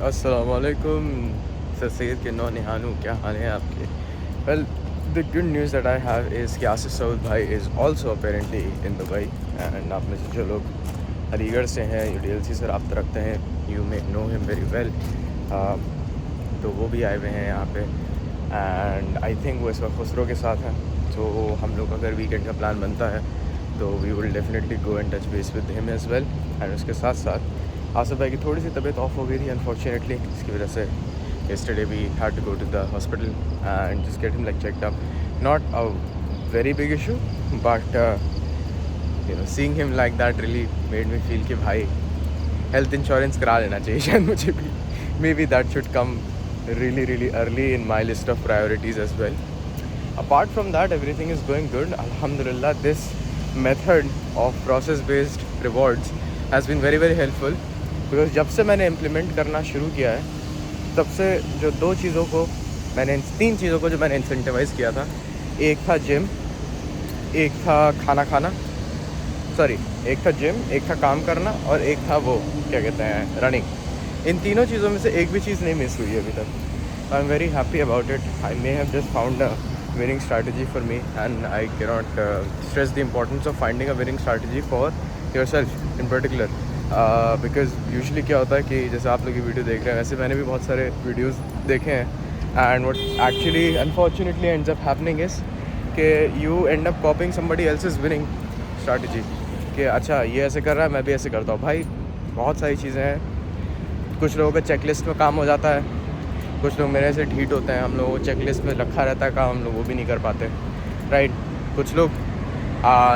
Assalamualaikum, Sir Sayyid के नौनिहानू, क्या हाल है आपके? Well, the good news that I have is कि आसिफ सऊद भाई is also apparently in Dubai and आप में से जो लोग अलीगढ़ से हैं, UDLC से रब्ता रखते हैं, you may know him very well. तो वो भी आए हुए हैं यहाँ पे and I think वो इस वक्त खुसरो के साथ हैं. तो हम लोग अगर वीकेंड का प्लान बनता है तो we will definitely go and touch base with him as well. and उसके साथ साथ आसिफ भाई की थोड़ी सी तबीयत ऑफ हो गई थी अनफॉर्चुनेटली, जिसकी वजह से yesterday we had to go to the hospital and just get him like checked up. Not a very big issue, but seeing him like that really made me feel कि भाई health insurance करा लेना चाहिए शायद मुझे भी. Maybe that should come really early in my list of priorities as well. Apart from that, everything is going good. Alhamdulillah, this method of process based rewards has been very helpful. Because जब से मैंने implement करना शुरू किया है तब से जो तीन चीज़ों को जो मैंने इंसेंटिवाइज़ किया था, एक था जिम, एक था खाना खाना, एक था जिम, एक था काम करना और एक था वो क्या कहते हैं रनिंग. इन तीनों चीज़ों में से एक भी चीज़ नहीं मिस हुई है अभी तक. I am very happy about it. I may have just found a winning strategy for me and I can not stress the importance of finding a winning strategy for yourself in particular. Because usually क्या होता है कि जैसे आप लोग की video देख रहे हैं, वैसे मैंने भी बहुत सारे वीडियोस देखे हैं and what actually unfortunately ends up happening is कि you end up copying somebody else's winning strategy कि अच्छा ये ऐसे कर रहा है मैं भी ऐसे करता हूँ. भाई बहुत सारी चीज़ें हैं. कुछ लोगों का चेकलिस्ट में काम हो जाता है, कुछ लोग मेरे से ढीठ होते हैं, हम लोगों को चेकलिस्ट में रखा रहता है काम, हम लोग वो भी नहीं कर पाते, राइट. कुछ लोग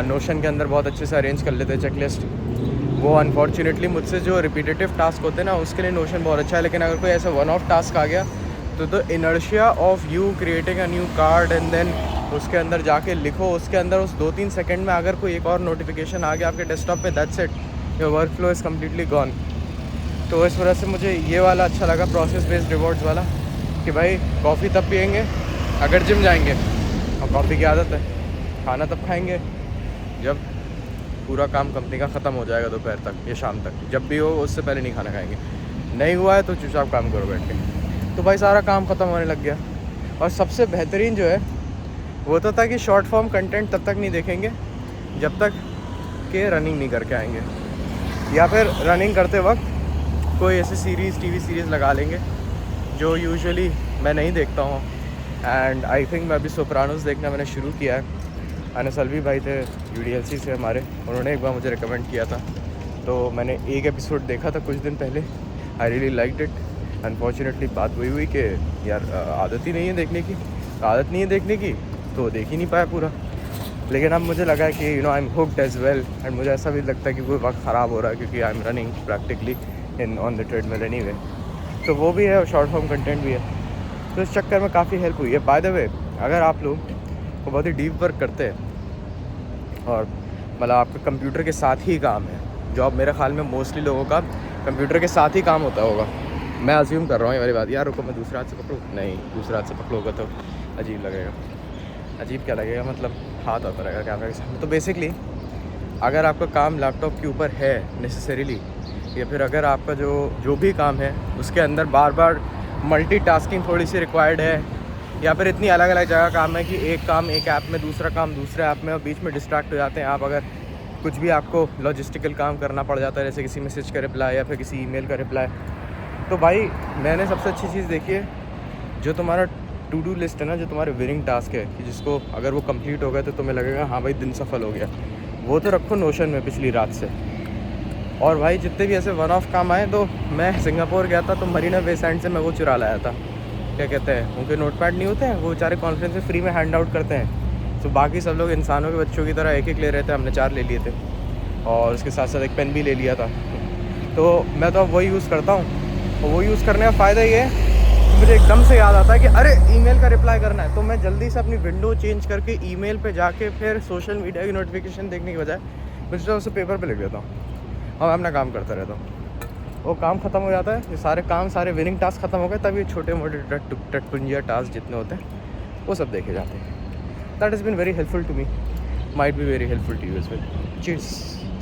नोशन के अंदर बहुत अच्छे से अरेंज कर लेते हैं चेकलिस्ट. वो अनफॉर्चुनेटली मुझसे जो रिपीटेटिव टास्क होते हैं ना, उसके लिए नोशन बहुत अच्छा है. लेकिन अगर कोई ऐसा वन ऑफ टास्क आ गया तो the inertia of you creating a new card and then उसके अंदर जाके लिखो, उसके अंदर उस 2-3 सेकंड में अगर कोई एक और नोटिफिकेशन आ गया आपके डेस्कटॉप पे, that's it, your work flow is completely gone. तो इस वजह से मुझे ये वाला अच्छा लगा, प्रोसेस बेस्ड रिवॉर्ड्स वाला, कि भाई कॉफ़ी तब पियेंगे अगर जिम जाएंगे, और कॉफ़ी की आदत है. खाना तब खाएंगे जब पूरा काम कंपनी का ख़त्म हो जाएगा दोपहर तक या शाम तक, जब भी हो उससे पहले नहीं खाना खाएंगे. नहीं हुआ है तो चुपचाप काम करो बैठ के. तो भाई सारा काम ख़त्म होने लग गया. और सबसे बेहतरीन जो है वो तो था कि शॉर्ट फॉर्म कंटेंट तब तक नहीं देखेंगे जब तक कि रनिंग नहीं करके आएंगे, या फिर रनिंग करते वक्त कोई ऐसी टीवी सीरीज़ लगा लेंगे जो यूजुअली मैं नहीं देखता हूँ. एंड आई थिंक मैं अभी सोप्रानोस देखना मैंने शुरू किया है. अनस अलवी भाई थे UDLC से हमारे, उन्होंने एक बार मुझे रिकमेंड किया था, तो मैंने एक एपिसोड देखा था कुछ दिन पहले. I really liked it. Unfortunately बात वही हुई कि यार आदत ही नहीं है देखने की, आदत नहीं है देखने की, तो देख ही नहीं पाया पूरा. लेकिन अब मुझे लगा कि I am hooked as well. And मुझे ऐसा भी लगता है कि कोई वक्त ख़राब हो रहा है क्योंकि I am running practically in on the treadmill anyway. तो वो भी है और शॉर्ट फॉर्म कंटेंट भी है. तो इस चक्कर में काफ़ी हेल्प हुई है. बाय द वे, अगर आप लोग वो बहुत ही डीप वर्क करते हैं और मतलब आपका कंप्यूटर के साथ ही काम है, जॉब मेरे ख्याल में मोस्टली लोगों का कंप्यूटर के साथ ही काम होता होगा, मैं अज्यूम कर रहा हूँ ये वाली बात. यार रुको मैं दूसरे हाथ से पकड़ूँ, नहीं दूसरे हाथ से पकड़ोगे तो अजीब लगेगा. अजीब क्या लगेगा, मतलब हाथ आता रहेगा कैमरा के सामने. तो बेसिकली अगर आपका काम लैपटॉप के ऊपर है नेसेसरीली, या फिर अगर आपका जो भी काम है उसके अंदर बार बार मल्टीटास्किंग थोड़ी सी रिक्वायर्ड है, या फिर इतनी अलग अलग जगह काम है कि एक काम एक ऐप में, दूसरा काम दूसरे ऐप में, और बीच में डिस्ट्रैक्ट हो जाते हैं आप. अगर कुछ भी आपको लॉजिस्टिकल काम करना पड़ जाता है, जैसे किसी मैसेज का रिप्लाई या फिर किसी ईमेल का रिप्लाई, तो भाई मैंने सबसे अच्छी चीज़ देखी है, जो तुम्हारा टू डू लिस्ट है ना, जो तुम्हारे विनिंग टास्क है कि जिसको अगर वो कंप्लीट हो गया तो तुम्हें लगेगा हाँ भाई दिन सफल हो गया, वो तो रखो नोशन में पिछली रात से. और भाई जितने भी ऐसे वन ऑफ काम आए, तो मैं सिंगापुर गया था तो मरीना बे सैंड से मैं वो चुरा लाया था, क्या कहते हैं उनके नोटपैड नहीं होते हैं, वो बेचारे कॉन्फ्रेंस में फ्री में हैंड आउट करते हैं. तो बाकी सब लोग इंसानों के बच्चों की तरह एक ले रहे थे, हमने 4 ले लिए थे, और उसके साथ साथ एक पेन भी ले लिया था. तो मैं तो अब वही यूज़ करता हूँ. और वो यूज़ करने का फ़ायदा ये है कि मुझे एकदम से याद आता है कि अरे ईमेल का रिप्लाई करना है, तो मैं जल्दी से अपनी विंडो चेंज करके ईमेल पे जाके फिर सोशल मीडिया की नोटिफिकेशन देखने के बजाय मैं जो उसे पेपर पे लिख देता हूँ और मैं अपना काम करता रहता हूँ. वो काम ख़त्म हो जाता है, ये सारे विनिंग टास्क ख़त्म हो गए, तब ये छोटे मोटे टटपुंजिया टास्क जितने होते हैं वो सब देखे जाते हैं. That has been very helpful to me, might be very helpful to you as well. Cheers.